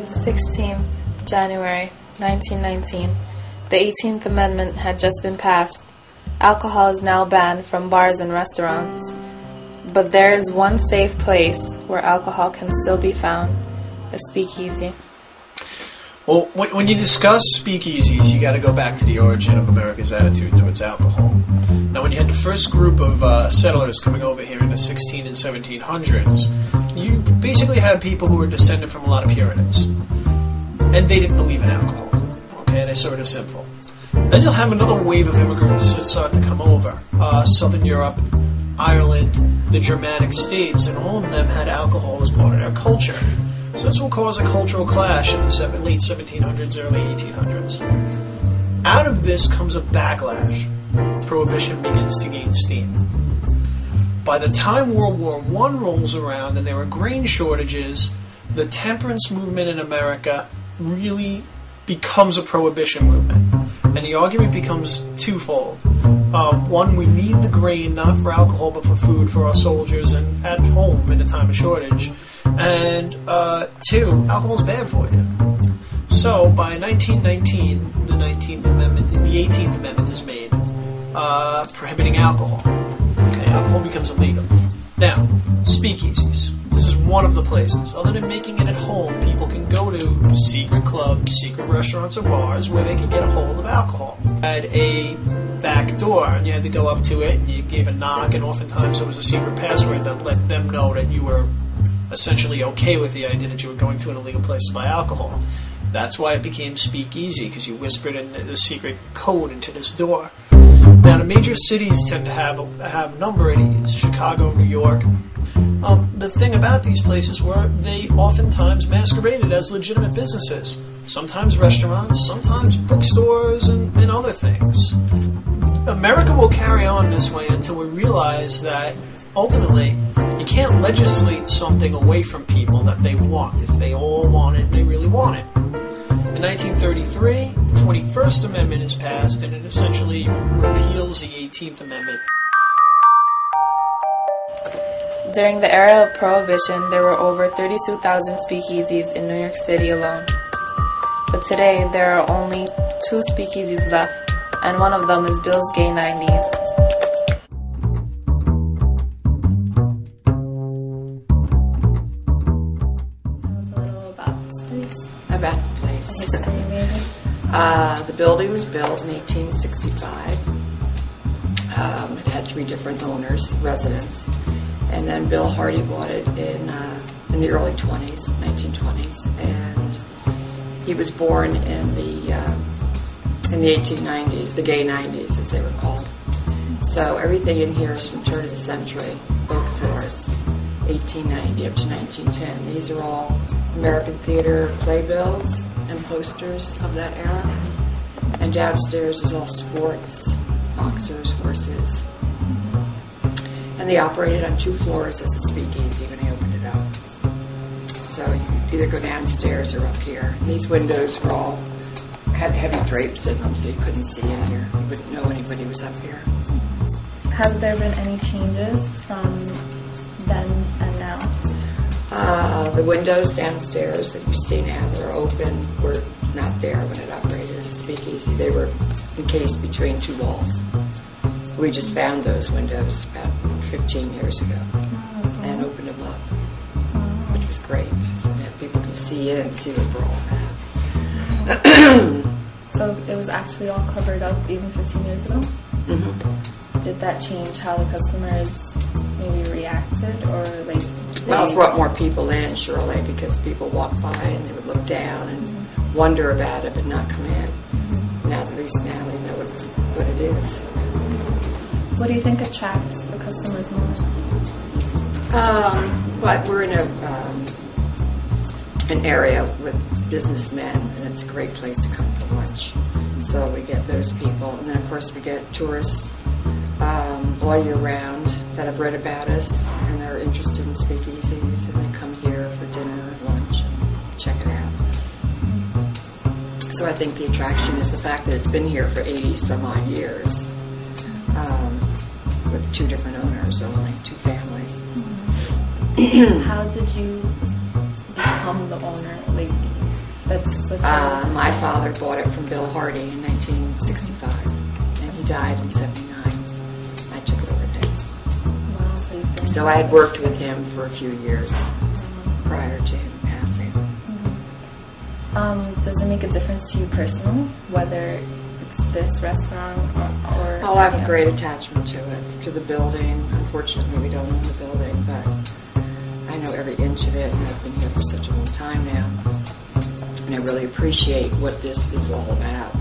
dated 16th January 1919. The 18th Amendment had just been passed. Alcohol is now banned from bars and restaurants. But there is one safe place where alcohol can still be found, a speakeasy. Well, when you discuss speakeasies, you got to go back to the origin of America's attitude towards alcohol. Now, when you had the first group of settlers coming over here in the 16 and 1700s, you basically had people who were descended from a lot of Puritans. And they didn't believe in alcohol. Okay, they saw it as sinful. Then you'll have another wave of immigrants that start to come over. Southern Europe, Ireland, the Germanic states, and all of them had alcohol as part of their culture. So this will cause a cultural clash in the late 1700s, early 1800s. Out of this comes a backlash. Prohibition begins to gain steam. By the time World War I rolls around and there are grain shortages, the temperance movement in America really becomes a prohibition movement. And the argument becomes twofold. One, we need the grain not for alcohol but for food for our soldiers and at home in a time of shortage. And two, alcohol is bad for you. So by 1919, the 18th Amendment is made, prohibiting alcohol. Okay, alcohol becomes illegal. Now, speakeasies. This is one of the places. Other than making it at home, people can go to secret clubs, secret restaurants, or bars where they can get a hold of alcohol. Had a back door, and you had to go up to it, and you gave a knock, and oftentimes there was a secret password that let them know that you were essentially okay with the idea that you were going to an illegal place to buy alcohol. That's why it became speakeasy, because you whispered in the secret code into this door. Now, the major cities tend to have a number of these, Chicago, New York. The thing about these places were they oftentimes masqueraded as legitimate businesses. Sometimes restaurants, sometimes bookstores, and other things. America will carry on this way until we realize that, ultimately, you can't legislate something away from people that they want. If they all want it, they really want it. In 1933, the 21st Amendment is passed, and it essentially repeals the 18th Amendment. During the era of Prohibition, there were over 32,000 speakeasies in New York City alone. But today, there are only 2 speakeasies left, and one of them is Bill's Gay 90s. About the place. The building was built in 1865. It had 3 different owners, residents, and then Bill Hardy bought it in the early 1920s, and he was born in the 1890s, the Gay 90s, as they were called. So everything in here is from turn of the century, both floors, 1890 up to 1910. These are all American theater playbills and posters of that era. And downstairs is all sports, boxers, horses. And they operated on 2 floors as a speakeasy when they opened it up. So you could either go downstairs or up here. And these windows were all had heavy drapes in them, so you couldn't see in here. You wouldn't know anybody was up here. Have there been any changes from then and now? The windows downstairs that you see now that are open were not there when it operated as a speakeasy. They were encased between 2 walls. We just found those windows about 15 years ago and opened them up, which was great. So now people can see in and see what we're all about. So it was actually all covered up even 15 years ago? Mm-hmm. Did that change how the customers maybe reacted or like? Well, it brought more people in, surely, because people walked by and they would look down and wonder about it but not come in. Now, at least now they know what it is. What do you think attracts the customers most? But we're in an area with businessmen, and it's a great place to come for lunch. So we get those people, and then of course we get tourists all year round that have read about us and they're interested in speakeasies, and they come here for dinner, lunch, and check it out. So I think the attraction is the fact that it's been here for 80 some odd years, with 2 different owners, only 2 families. How did you become the owner? Like, My father bought it from Bill Hardy in 1965, and he died in 79. I took it over him. So I had worked with him for a few years prior to him passing. Does it make a difference to you personally, whether it's this restaurant or Oh, I have a great attachment to it, to the building. Unfortunately, we don't own the building, but I know every inch of it, and I've been here for such a long time now. And I really appreciate what this is all about.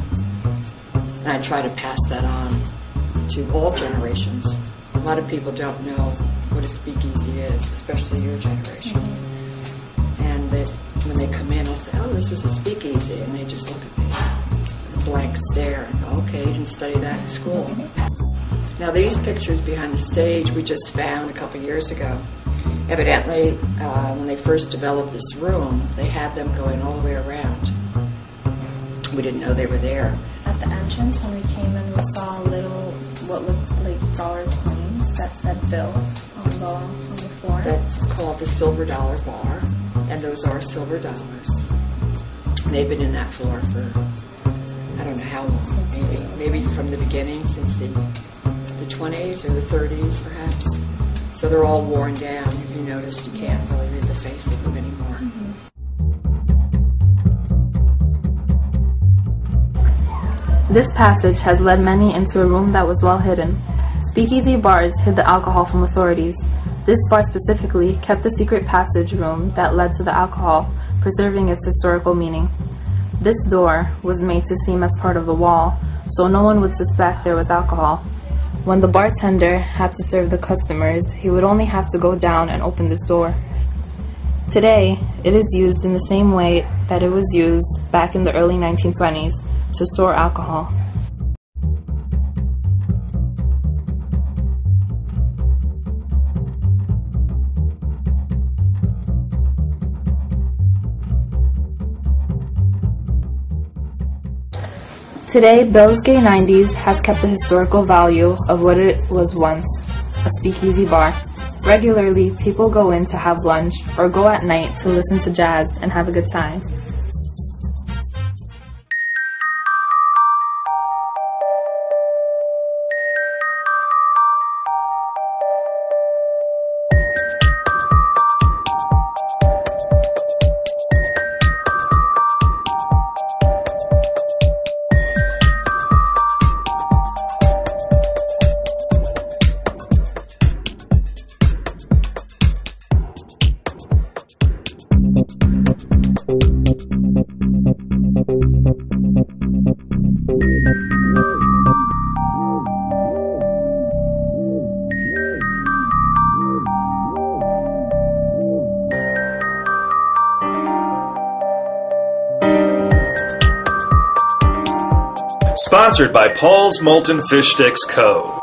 And I try to pass that on to all generations. A lot of people don't know what a speakeasy is, especially your generation. And that when they come in, I'll say, oh, this was a speakeasy. And they just look at me with a blank stare and go, okay, you didn't study that in school. Now, these pictures behind the stage we just found a couple years ago. Evidently, when they first developed this room, they had them going all the way around. We didn't know they were there. At the entrance, when we came in, we saw little, what looked like dollar coins that said Bill on the floor. That's called the Silver Dollar Bar, and those are silver dollars. And they've been in that floor for, I don't know how long, maybe from the beginning, since the 20s or the 30s, perhaps. So they're all worn down. If you notice, you can't really read the face of them anymore. This passage has led many into a room that was well hidden. Speakeasy bars hid the alcohol from authorities. This bar specifically kept the secret passage room that led to the alcohol, preserving its historical meaning. This door was made to seem as part of the wall, so no one would suspect there was alcohol. When the bartender had to serve the customers, he would only have to go down and open this door. Today, it is used in the same way that it was used back in the early 1920s to store alcohol. Today, Bill's Gay 90s has kept the historical value of what it was once, a speakeasy bar. Regularly, people go in to have lunch or go at night to listen to jazz and have a good time. Sponsored by Paul's Molten Fish Sticks Co.